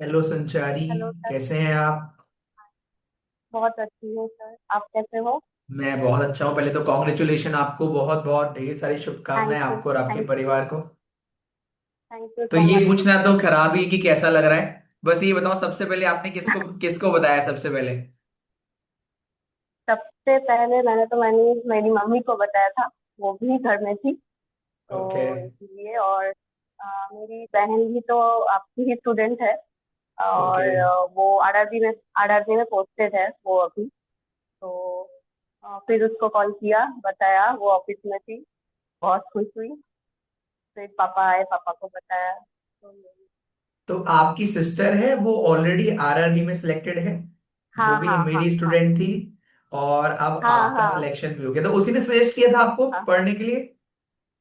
Hello संचारी। Hello sir. कैसे हैं आप? बहुत अच्छी हूँ सर, आप कैसे हो? मैं बहुत अच्छा हूँ। पहले तो कॉन्ग्रेचुलेशन, आपको बहुत बहुत ढेर सारी थैंक शुभकामनाएं, यू, आपको और आपके थैंक यू, परिवार को। थैंक यू तो सो ये मच। पूछना तो खराब ही है कि कैसा लग रहा है। बस ये बताओ, सबसे पहले आपने किसको किसको बताया सबसे पहले? सबसे पहले मैंने मेरी मम्मी को बताया था। वो भी घर में थी, ओके। तो इसलिए। और मेरी बहन भी तो आपकी ही स्टूडेंट है। ओके। और वो आरआरबी में पोस्टेड है वो अभी। तो फिर उसको कॉल किया, बताया, वो ऑफिस में थी। बहुत खुश हुई। फिर पापा आए, पापा को बताया तो तो आपकी सिस्टर है वो ऑलरेडी आरआरबी में सिलेक्टेड है? वो हाँ भी हाँ हाँ मेरी हाँ स्टूडेंट थी। और अब हाँ आपका हाँ सिलेक्शन भी हो गया, तो उसी ने सजेस्ट किया था आपको हाँ पढ़ने के लिए?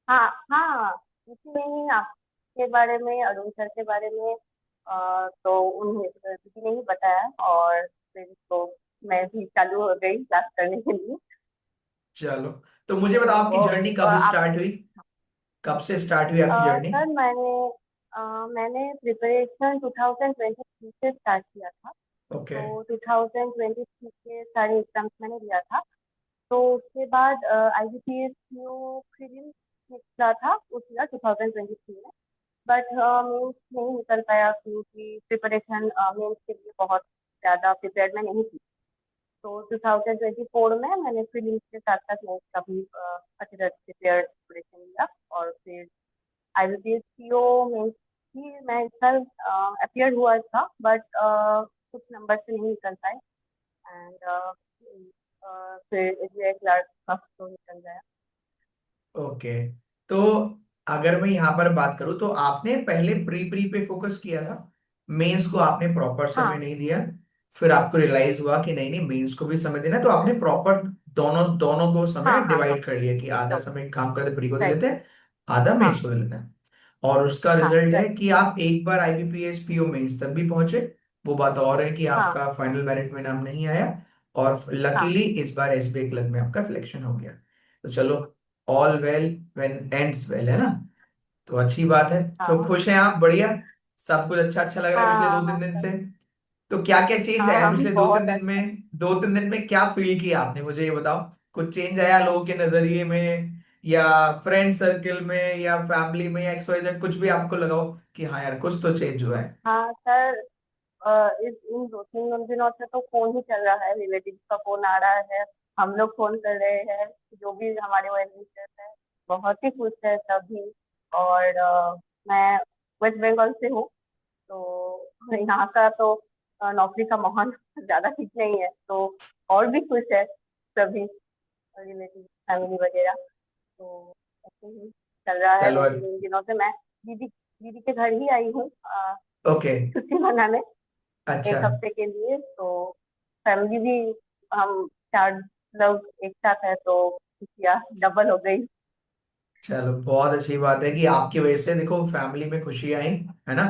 हाँ हाँ। इसमें ही आपके बारे में, अरुण सर के बारे में तो उन्हें किसी ने ही बताया। और फिर तो मैं भी चालू हो गई क्लास करने के लिए। चलो, तो मुझे तो बताओ आपकी वो जर्नी कब आप स्टार्ट हुई? कब से स्टार्ट हुई आपकी जर्नी? सर, मैंने प्रिपरेशन 2023 से स्टार्ट किया था। ओके। तो 2023 के सारे एग्जाम्स मैंने दिया था। तो उसके बाद आईबीपीएस क्यू प्रीलिम्स निकला था उस ईयर 2023 में। बट मेंस नहीं निकल पाया क्योंकि प्रिपरेशन मेंस के लिए बहुत ज़्यादा प्रिपेयर्ड मैं नहीं थी। तो 2024 में मैंने प्रीलिम्स के साथ साथ मेंस का भी अच्छी तरह प्रिपेयर प्रिपरेशन लिया। और फिर आईबीपीएस सीओ मेंस की मैं इस साल अपियर हुआ था, बट कुछ नंबर से नहीं निकल पाए। एंड फिर इसलिए क्लार्क का तो निकल गया। ओके। तो अगर मैं यहाँ पर बात करूँ तो आपने पहले प्री प्री पे फोकस किया था, मेंस को आपने प्रॉपर समय हाँ नहीं दिया। फिर आपको रियलाइज हुआ कि नहीं नहीं, मेंस को भी समय देना है, तो आपने प्रॉपर दोनों दोनों को समय हाँ हाँ हाँ, डिवाइड कर लिया कि आधा एकदम समय काम करते प्री को दे राइट। लेते हैं, आधा हाँ मेंस को दे लेते हैं। और उसका हाँ रिजल्ट है राइट। कि आप एक बार आईबीपीएस पीओ मेंस तक भी पहुंचे। वो बात और है कि हाँ आपका फाइनल मेरिट में नाम नहीं आया। और हाँ लकीली इस बार एसबीआई क्लर्क में आपका सिलेक्शन हो गया। तो चलो, all well when ends well, है ना? तो अच्छी बात है। तो हाँ खुश हैं आप? बढ़िया। सब कुछ अच्छा अच्छा लग रहा है पिछले हाँ दो तीन हाँ दिन सर। से? तो क्या क्या चेंज हाँ आया हाँ, पिछले दो तीन बहुत दिन अच्छा। में? 2-3 दिन में क्या फील किया आपने, मुझे ये बताओ। कुछ चेंज आया लोगों के नजरिए में, या फ्रेंड सर्किल में, या फैमिली में, या एक्सवाइजेड, कुछ भी आपको लगाओ कि हाँ यार कुछ तो चेंज हुआ है? हाँ सर, इस इन 2-3 दिनों से तो फोन ही चल रहा है, रिलेटिव का फोन आ रहा है। हम लोग फोन कर रहे हैं, जो भी हमारे वेल विशर्स है। बहुत ही खुश है सभी। और मैं वेस्ट बंगाल से हूँ। तो यहाँ का तो नौकरी का माहौल ज्यादा ठीक नहीं है, तो और भी खुश है सभी रिलेटिव फैमिली वगैरह। तो ऐसे ही चल रहा है। चलो। 2-3 दिनों से मैं दीदी दीदी के घर ही आई हूँ ओके। छुट्टी मनाने, अच्छा। 1 हफ्ते के लिए। तो फैमिली भी, हम 4 लोग एक साथ है, तो खुशियाँ डबल हो गई। चलो, बहुत अच्छी बात है कि आपकी वजह से देखो फैमिली में खुशी आई, है ना?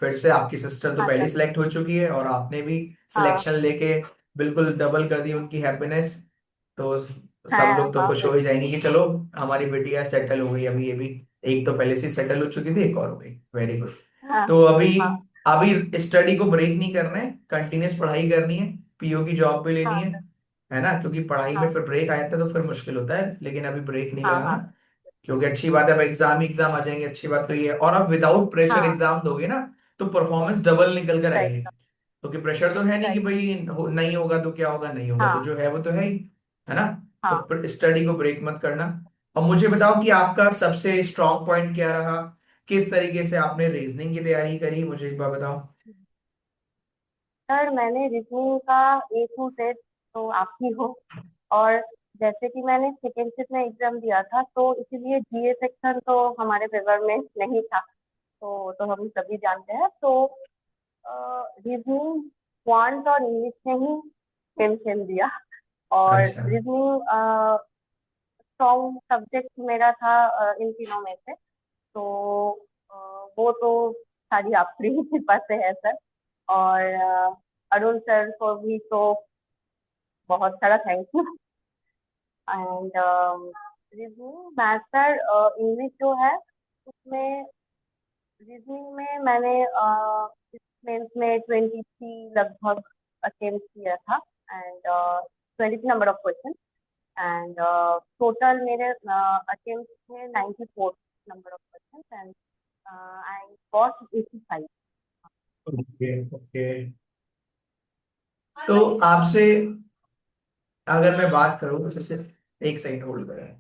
फिर से आपकी सिस्टर तो हाँ पहले सर। सिलेक्ट हो चुकी है और आपने भी हाँ सिलेक्शन लेके बिल्कुल डबल कर दी उनकी हैप्पीनेस। तो सब हाँ लोग तो हाँ खुश हो ही जाएंगे कि चलो हमारी बिटिया सेटल हो गई। अभी ये भी एक तो पहले से सेटल हो चुकी थी, एक और हो गई। Very good. हाँ तो अभी हाँ अभी स्टडी को ब्रेक नहीं करना है, कंटिन्यूस पढ़ाई करनी है, पीओ की जॉब भी लेनी हाँ सर। है ना? क्योंकि पढ़ाई में हाँ फिर ब्रेक आ जाता है तो फिर मुश्किल होता है, लेकिन अभी ब्रेक नहीं हाँ लगाना। हाँ क्योंकि अच्छी बात है, अब एग्जाम ही एग्जाम आ जाएंगे, अच्छी बात तो ये है। और अब विदाउट प्रेशर हाँ एग्जाम दोगे ना, तो परफॉर्मेंस डबल निकल कर राइट आएगी। क्योंकि प्रेशर तो है नहीं कि राइट। भाई नहीं होगा तो क्या होगा, नहीं होगा तो हाँ जो है वो तो है ही, है ना? हाँ। तो स्टडी को ब्रेक मत करना। और मुझे बताओ कि आपका सबसे स्ट्रांग पॉइंट क्या रहा? किस तरीके से आपने रीजनिंग की तैयारी करी, मुझे एक बार बताओ। सर, मैंने रीजनिंग का A to Z तो आप ही हो। और जैसे कि मैंने सेकेंड शिफ्ट में एग्जाम दिया था, तो इसीलिए जीए सेक्शन तो हमारे फेवर में नहीं था। तो हम सभी जानते हैं। तो रीजनिंग, क्वांट और इंग्लिश में ही सेम सेम दिया। और अच्छा। रीजनिंग स्ट्रॉन्ग सब्जेक्ट मेरा था इन तीनों में से। तो अ, वो तो सारी आपकी ही कृपा से है सर। और अरुण सर को भी तो बहुत सारा thank you. And reasoning, math sir, English जो है उसमें रीजनिंग में मैंने मेंस में 23 लगभग अटेम्प्ट किया था, and 23 number of question, and total मेरे अटेम्प्ट थे 94 number of question, and I got 85। Okay okay. तो आपसे अगर मैं बात करूं, जैसे एक सेकंड होल्ड करें।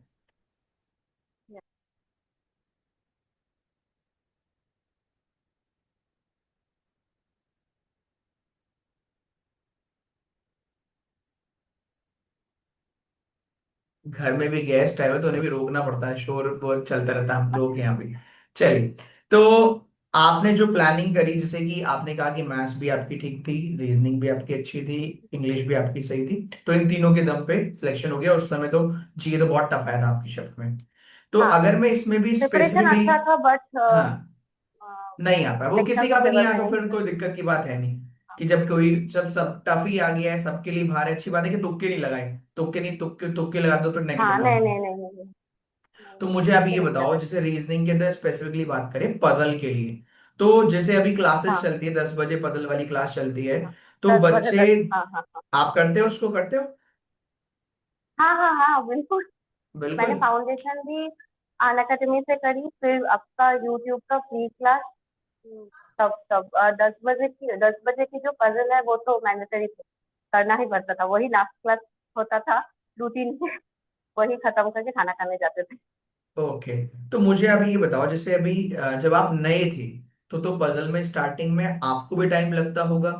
घर में भी गेस्ट आए हुए तो उन्हें भी रोकना पड़ता है, शोर वोर चलता रहता है हम लोग के यहाँ भी। चलिए, तो आपने जो प्लानिंग करी, जैसे कि आपने कहा कि मैथ्स भी आपकी ठीक थी, रीजनिंग भी आपकी अच्छी थी, इंग्लिश भी आपकी सही थी, तो इन तीनों के दम पे सिलेक्शन हो गया उस समय तो। जी, तो बहुत टफ आया था आपकी शिफ्ट में। तो हाँ, अगर मैं इसमें भी प्रिपरेशन स्पेसिफिकली, अच्छा था, बट हाँ, नहीं आ पाया, वो किसी का भी नहीं एक्सेप्टेबल आया तो नहीं फिर था। कोई दिक्कत की बात है नहीं। कि जब कोई, जब सब टफ ही आ गया है सबके लिए भार है, अच्छी बात है कि तुक्के नहीं लगाए, तुक्के नहीं, तुक्के तुक्के लगा दो फिर हाँ, नेगेटिव नहीं मार्किंग। नहीं नहीं नहीं नहीं नहीं तो नहीं, मुझे आप तुक्के ये नहीं बताओ, लगाए। जैसे रीजनिंग के अंदर स्पेसिफिकली बात करें पजल के लिए, तो जैसे अभी क्लासेस हाँ चलती है, 10 बजे पजल वाली क्लास चलती है, हाँ, तो 10 बजे बच्चे, तक। हाँ हाँ हाँ आप करते हो उसको, करते हो? हाँ हाँ हाँ, बिल्कुल। मैंने बिल्कुल। फाउंडेशन भी अन अकेडमी से करी, फिर आपका यूट्यूब का फ्री क्लास। तब तब 10 बजे की जो पजल है वो तो मैंडेटरी करना ही पड़ता था, वही लास्ट क्लास होता था रूटीन में। वही खत्म करके खाना खाने जाते थे। ओके। तो मुझे अभी ये बताओ, जैसे अभी जब आप नए थे, तो पजल में स्टार्टिंग में आपको भी टाइम लगता होगा,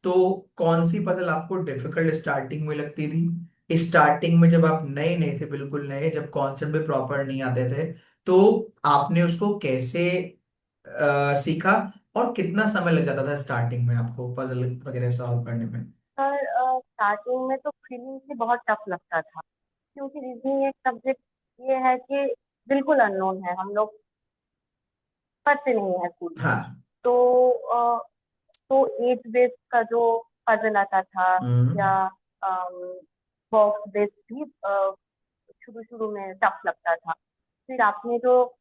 तो कौन सी पजल आपको डिफिकल्ट स्टार्टिंग में लगती थी? स्टार्टिंग में जब आप नए नए थे, बिल्कुल नए, जब कॉन्सेप्ट भी प्रॉपर नहीं आते थे, तो आपने उसको कैसे सीखा, और कितना समय लग जाता था स्टार्टिंग में आपको पजल वगैरह सॉल्व करने में? पर स्टार्टिंग में तो फीलिंग से बहुत टफ लगता था, क्योंकि रीजनिंग एक सब्जेक्ट ये है कि बिल्कुल अननोन है, हम लोग पढ़ते नहीं है स्कूल में। हाँ। तो तो एज बेस्ड का जो पजल आता था, या हम्म। बॉक्स बेस्ड भी शुरू शुरू में टफ लगता था। फिर आपने जो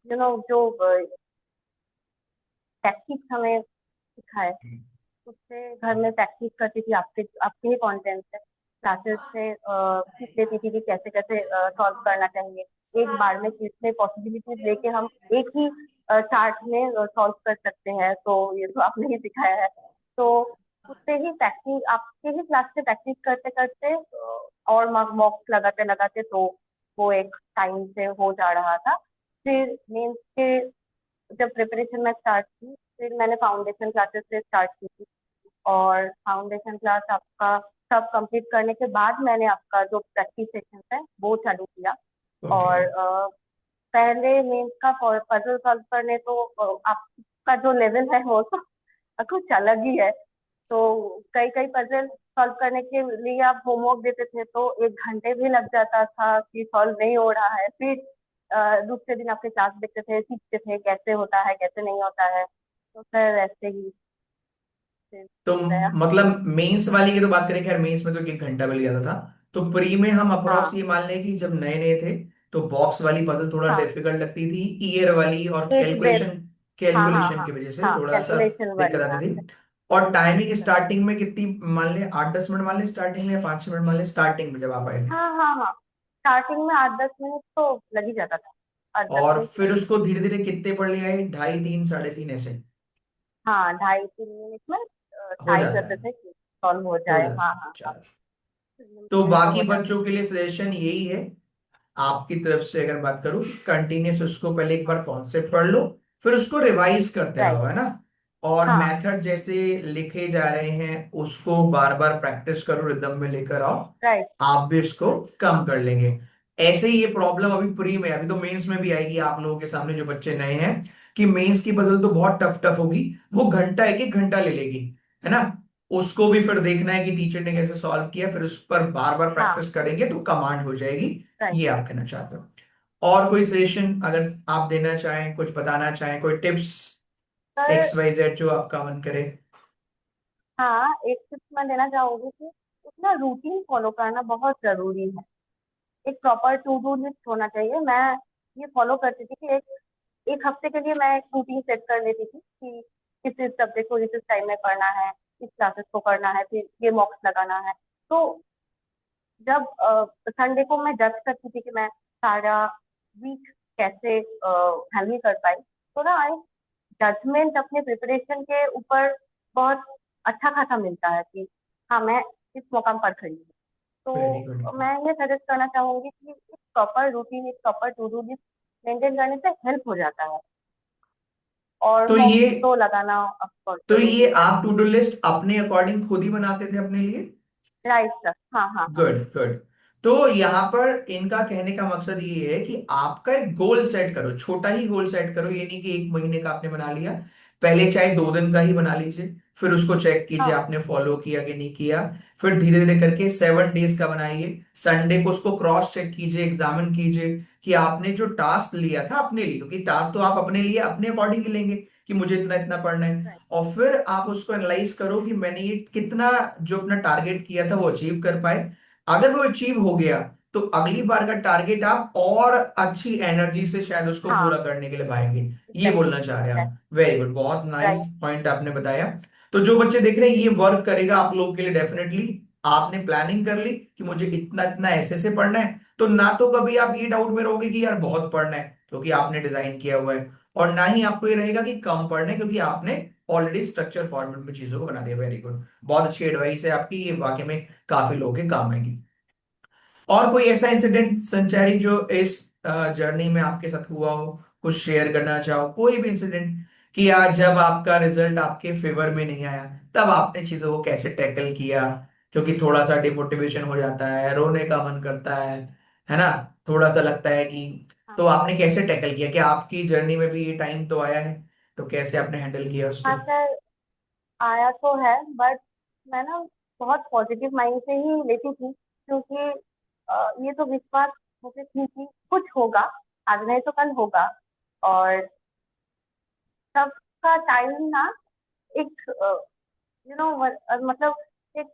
जो टैक्टिक्स हमें सिखाए, उससे घर में प्रैक्टिस करती थी, आपके आपके ही कंटेंट से क्लासेस से सीख लेती थी कि कैसे कैसे सॉल्व करना चाहिए। एक बार में कितने पॉसिबिलिटीज लेके हम एक ही चार्ट में सॉल्व कर सकते हैं, तो ये तो आपने ही सिखाया है। तो उससे ही प्रैक्टिस, आपके ही क्लास से प्रैक्टिस करते करते और मॉक्स लगाते लगाते, तो वो एक टाइम से हो जा रहा था। फिर मेंस के जब प्रिपरेशन में स्टार्ट की, फिर मैंने फाउंडेशन क्लासेस से स्टार्ट की थी, और फाउंडेशन क्लास आपका सब कंप्लीट करने के बाद मैंने आपका जो प्रैक्टिस सेशन है वो चालू किया। ओके। और पहले मेंस का पजल सॉल्व करने तो आपका जो लेवल है वो तो कुछ अलग ही है। तो कई कई पजल सॉल्व करने के लिए आप होमवर्क देते थे, तो 1 घंटे भी लग जाता था कि सॉल्व नहीं हो रहा है। फिर दूसरे दिन आपके क्लास देखते थे, सीखते थे कैसे होता है कैसे नहीं होता है, तो फिर ऐसे ही फिर तो हो गया। मतलब मेंस वाली की तो बात करें, खैर मेंस में तो 1 घंटा मिल जाता था। तो प्री में हम अप्रोक्स हाँ ये मान लें कि जब नए नए थे, तो बॉक्स वाली पजल थोड़ा हाँ, डिफिकल्ट लगती थी, ईयर वाली और एज बेस्ड। कैलकुलेशन हाँ हाँ कैलकुलेशन हाँ की वजह से हाँ, थोड़ा सा कैलकुलेशन दिक्कत वाली, हाँ। आती थी। और टाइमिंग right। स्टार्टिंग में कितनी मान ले, 8-10 मिनट मान ले स्टार्टिंग में, या 5-6 मिनट मान ले स्टार्टिंग में जब आप आए थे? हाँ हाँ हाँ, स्टार्टिंग में 8-10 मिनट तो लग ही जाता था, 8-10 और मिनट फिर लग ही उसको जाता धीरे धीरे कितने पढ़ ले आए, 2.5 3 3.5 ऐसे था। हाँ, 2.5-3 मिनट में हो ट्राई जाता करते है? थे कि सॉल्व हो हो जाए। जाता हाँ है, हाँ हाँ, चलो। तो मिनट में तो बाकी हो जाता बच्चों के लिए सजेशन यही है, आपकी तरफ से अगर बात करूं, कंटिन्यूस उसको पहले एक था। बार कॉन्सेप्ट पढ़ लो, फिर उसको रिवाइज करते राइट। रहो, है ना? और हाँ मेथड जैसे लिखे जा रहे हैं उसको बार बार प्रैक्टिस करो, रिदम में लेकर आओ, राइट। आप भी उसको कम हाँ कर लेंगे। ऐसे ही ये प्रॉब्लम अभी प्री में, अभी तो मेंस में भी आएगी आप लोगों के सामने जो बच्चे नए हैं, कि मेंस की पजल तो बहुत टफ टफ होगी, वो घंटा, 1 1 घंटा ले लेगी, है ना? उसको भी फिर देखना है कि टीचर ने कैसे सॉल्व किया, फिर उस पर बार बार हाँ, प्रैक्टिस करेंगे तो कमांड हो जाएगी। राइट। ये आप कहना चाहते हो? और कोई सजेशन अगर आप देना चाहें, कुछ बताना चाहें, कोई टिप्स, सर, XYZ जो आपका मन करे? हाँ, एक टिप्स मैं देना चाहूंगी कि उसमें रूटीन फॉलो करना बहुत जरूरी है। एक प्रॉपर टू डू लिस्ट होना चाहिए। मैं ये फॉलो करती थी कि एक एक हफ्ते के लिए मैं रूटीन सेट कर लेती थी कि इस सब्जेक्ट को इस टाइम में पढ़ना है, इस क्लासेस को करना है, फिर ये मॉक्स लगाना है। तो जब संडे को मैं जज करती थी कि मैं सारा वीक कैसे हैंडल कर पाई, तो ना जजमेंट अपने प्रिपरेशन के ऊपर बहुत अच्छा खासा मिलता है कि हाँ, मैं इस मुकाम पर खड़ी हूँ। Very good. तो मैं ये सजेस्ट करना चाहूंगी कि एक प्रॉपर रूटीन, एक proper to do list maintain करने से हेल्प हो जाता है। और तो मॉक्स ये तो लगाना ऑफ कोर्स तो जरूरी ये है। आप टू डू लिस्ट अपने अकॉर्डिंग खुद ही बनाते थे अपने लिए? राइट सर, हाँ हाँ हाँ। Good good. तो यहाँ पर इनका कहने का मकसद ये है कि आपका एक गोल सेट करो, छोटा ही गोल सेट करो। ये नहीं कि एक महीने का आपने बना लिया, पहले चाहे 2 दिन का ही बना लीजिए, फिर उसको चेक कीजिए हाँ आपने फॉलो किया कि नहीं किया। फिर धीरे धीरे करके 7 डेज का बनाइए, संडे को उसको क्रॉस चेक कीजिए, एग्जामिन कीजिए कि आपने जो टास्क लिया था अपने लिए, क्योंकि टास्क तो आप अपने लिए अपने अकॉर्डिंग ही लेंगे कि मुझे इतना इतना पढ़ना है, राइट और फिर आप उसको एनालाइज करो कि मैंने ये कितना जो अपना टारगेट किया था वो अचीव कर पाए। अगर वो अचीव हो गया तो अगली बार का टारगेट आप और अच्छी एनर्जी से शायद उसको हाँ। पूरा करने के लिए पाएंगे। ये एग्जैक्टली बोलना चाह रहे हैं एग्जैक्टली। आप, वेरी गुड, बहुत नाइस राइट। पॉइंट आपने बताया। तो जो बच्चे देख रहे हैं ये वर्क करेगा आप लोगों के लिए डेफिनेटली। आपने प्लानिंग कर ली कि मुझे इतना इतना ऐसे से पढ़ना है, तो ना तो कभी आप ये डाउट में रहोगे कि यार बहुत पढ़ना है क्योंकि आपने डिजाइन किया हुआ है, और ना ही आपको ये रहेगा कि कम पढ़ना है क्योंकि आपने ऑलरेडी स्ट्रक्चर फॉर्मेट में चीजों को बना दिया। वेरी गुड, बहुत अच्छी एडवाइस है आपकी, ये वाकई में काफी लोगों के काम आएगी। और कोई ऐसा इंसिडेंट संचारी जो इस जर्नी में आपके साथ हुआ हो, कुछ शेयर करना चाहो, कोई भी इंसिडेंट कि आज जब आपका रिजल्ट आपके फेवर में नहीं आया तब आपने चीजों को कैसे टैकल किया? क्योंकि थोड़ा सा डिमोटिवेशन हो जाता है, रोने का मन करता है ना, थोड़ा सा लगता है कि, तो हाँ आपने कैसे टैकल किया? कि आपकी जर्नी में भी ये टाइम तो आया है, तो कैसे आपने हैंडल किया हाँ उसको? सर, आया तो है, बट मैं ना बहुत पॉजिटिव माइंड से ही लेती थी, क्योंकि ये तो विश्वास मुझे थी कि कुछ होगा, आज नहीं तो कल होगा। और सबका टाइम ना एक मतलब एक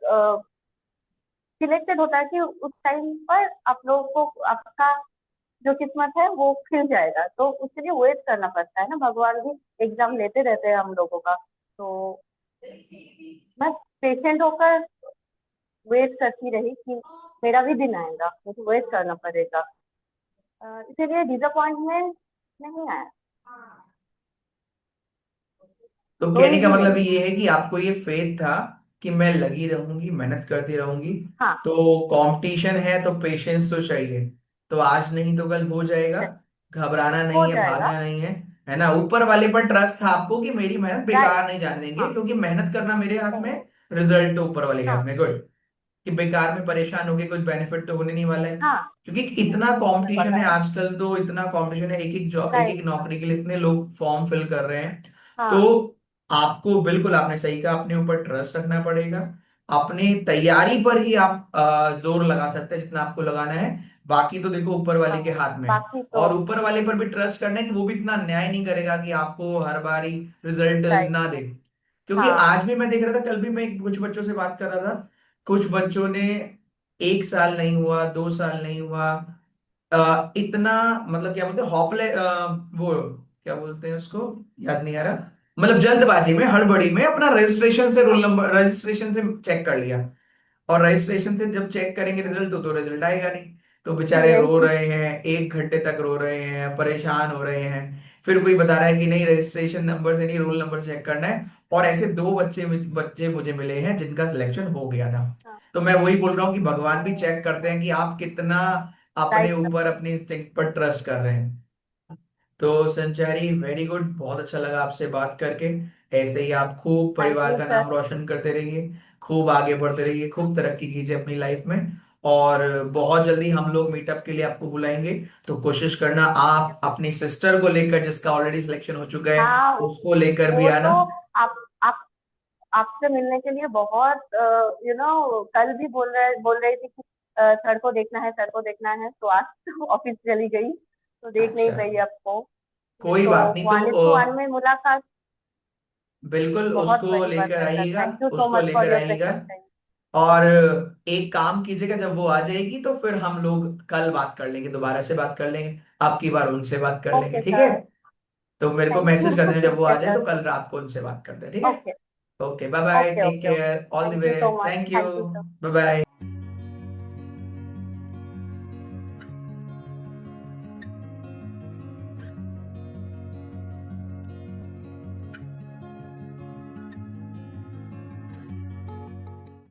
सिलेक्टेड होता है कि उस टाइम पर आप लोगों को आपका जो किस्मत है वो खिल जाएगा, तो उसके लिए वेट करना पड़ता है ना। भगवान भी एग्जाम लेते रहते हैं हम लोगों का। तो मैं पेशेंट होकर वेट करती रही कि मेरा भी दिन आएगा, मुझे वेट करना पड़ेगा। इसीलिए डिसअपॉइंटमेंट नहीं आया। तो रोई कहने का भी मतलब नहीं। ये है कि आपको ये फेथ था कि मैं लगी रहूंगी, मेहनत करती रहूंगी, हाँ। तो कंपटीशन है तो पेशेंस तो चाहिए, तो आज नहीं तो कल हो जाएगा। एग्जैक्ट घबराना हो नहीं है, जाएगा। भागना नहीं है ना। ऊपर वाले पर ट्रस्ट था आपको कि मेरी मेहनत राइट। बेकार नहीं जाने देंगे, हाँ। क्योंकि मेहनत करना मेरे हाथ में, नहीं। रिजल्ट तो ऊपर वाले के हाथ हाँ में। गुड, कि बेकार में परेशान होके कुछ बेनिफिट तो होने नहीं वाला है। हाँ। क्योंकि इतना नहीं होने कंपटीशन वाला है है। आजकल, तो इतना कंपटीशन है, एक एक जॉब, एक राइट। एक नौकरी के लिए इतने लोग फॉर्म फिल कर रहे हैं। तो हाँ आपको बिल्कुल, आपने सही कहा, अपने ऊपर ट्रस्ट रखना पड़ेगा। अपनी तैयारी पर ही आप जोर लगा सकते हैं जितना आपको लगाना है, बाकी तो देखो ऊपर वाले के हाँ। हाथ में है। बाकी तो और ऊपर वाले पर भी ट्रस्ट करना है कि वो भी इतना अन्याय नहीं करेगा कि आपको हर बार ही रिजल्ट राइट। ना दे। क्योंकि हाँ आज भी मैं देख रहा था, कल भी मैं कुछ बच्चों से बात कर रहा था, कुछ बच्चों ने 1 साल नहीं हुआ, 2 साल नहीं हुआ, इतना, मतलब क्या बोलते हैं, हॉपले वो क्या बोलते हैं उसको, याद नहीं आ रहा, मतलब जल्दबाजी में, हड़बड़ी में अपना रजिस्ट्रेशन से रोल हाँ। नंबर, रजिस्ट्रेशन से चेक कर लिया। और रजिस्ट्रेशन से जब चेक करेंगे रिजल्ट, तो रिजल्ट आएगा नहीं। तो बेचारे रो नहीं। रहे हैं, 1 घंटे तक रो रहे हैं, परेशान हो रहे हैं। फिर कोई बता रहा है कि नहीं, रजिस्ट्रेशन नंबर से नहीं, रोल नंबर चेक करना है। और ऐसे 2 बच्चे बच्चे मुझे मिले हैं जिनका सिलेक्शन हो गया था। हाँ। तो मैं वही बोल रहा हूँ कि भगवान भी ओ, चेक करते हैं कि आप कितना अपने राइट सर। ऊपर, अपने इंस्टिंक्ट पर ट्रस्ट कर रहे हैं। तो संचारी, वेरी गुड, बहुत अच्छा लगा आपसे बात करके। ऐसे ही आप खूब थैंक परिवार यू का सर। नाम रोशन करते रहिए, खूब आगे बढ़ते रहिए, खूब तरक्की कीजिए अपनी लाइफ में। और बहुत जल्दी हम लोग मीटअप के लिए आपको बुलाएंगे, तो कोशिश करना आप अपनी सिस्टर को लेकर, जिसका ऑलरेडी सिलेक्शन हो चुका है, हाँ, उसको लेकर भी वो आना। तो आप आप आपसे मिलने के लिए बहुत कल भी बोल रही थी कि सर को देखना है, सर को देखना है, तो आज तो ऑफिस चली गई तो देख नहीं अच्छा, पाई आपको। ये कोई तो बात नहीं, तो 1:1 में मुलाकात बिल्कुल बहुत उसको बड़ी बात लेकर है सर। आइएगा, थैंक यू सो उसको मच फॉर लेकर योर आइएगा। Precious time. और एक काम कीजिएगा, जब वो आ जाएगी तो फिर हम लोग कल बात कर लेंगे, दोबारा से बात कर लेंगे, आपकी बार उनसे बात कर लेंगे, ओके ठीक है? सर। तो मेरे को थैंक मैसेज कर यू। देना जब वो ठीक आ है जाए, सर। तो कल रात को उनसे बात करते हैं, ठीक है? Okay. Okay, bye bye, okay take okay okay. Care, all the thank you so best, much, thank you, thank you sir. Bye bye.